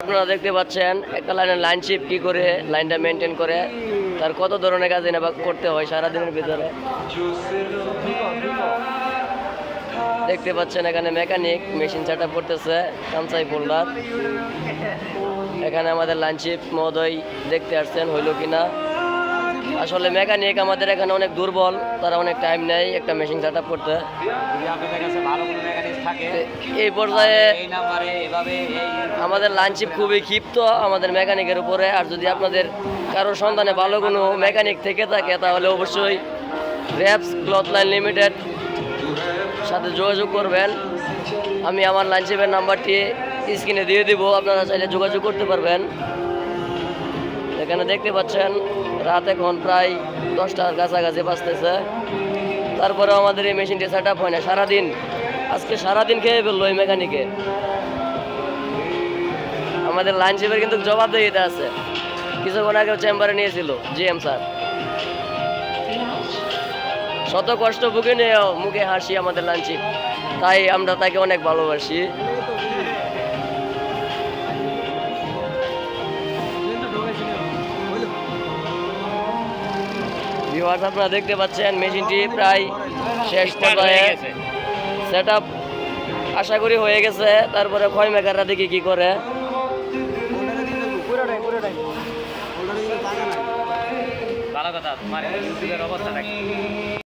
আপনারা দেখতে পাচ্ছেন একটা লাইনের লাইন শিপ কি করে লাইনটা মেনটেন করে, তার কত ধরনের কাজ এনে করতে হয় সারাদিনের ভিতরে। দেখতে পাচ্ছেন এখানে মেকানিক মেশিন সেট আপ করতেছে কামসাই ফোল্ডার। এখানে আমাদের লাইন শিপ মহোদয় দেখতে আসছেন হইলো কিনা। আসলে মেকানিক আমাদের এখানে অনেক দুর্বল, তারা অনেক টাইম নেয় একটা মেশিন সেট আপ করতে। এই পর্যায়ে আমাদের লাইনশিপ খুবই ক্ষিপ্ত আমাদের মেকানিকের উপরে। আর যদি আপনাদের কারোর সন্ধানে ভালো কোনো মেকানিক থেকে থাকে তাহলে অবশ্যই র্যাপস ক্লথ লাইন লিমিটেড সাথে যোগাযোগ করবেন। আমি আমার লাইনশিপের নাম্বারটি স্ক্রিনে দিয়ে দিব, আপনারা চাইলে যোগাযোগ করতে পারবেন। এখানে দেখতে পাচ্ছেন রাত এখন প্রায় 10টার কাছাকাছি বাজতেছে, তারপরেও আমাদের এই মেশিনটি সেট আপ হয় না। সারাদিন আজকে সারাদিন খেয়ে ফেললো এই মেকানিকে। আমাদের লাইন শিপের কিন্তু জবাবদিহিতা আছে। কিছুক্ষণ আগে চেম্বারে নিয়েছিল জিএম স্যার। শত কষ্ট বুকে নিয়েও মুখে হাসি আমাদের লাইন শিপ, তাই আমরা তাকে অনেক ভালোবাসি। ভিউয়ার্স, আপনারা দেখতে পাচ্ছেন মেশিনটি প্রায় শেষ পর্যায়ে সেট আপ আশা করি হয়ে গেছে। তারপরে ক্ষয় মেকাররা দেখি কি করে। ভালো কথা, তোমার ইউটিউবের অবস্থাটা কি?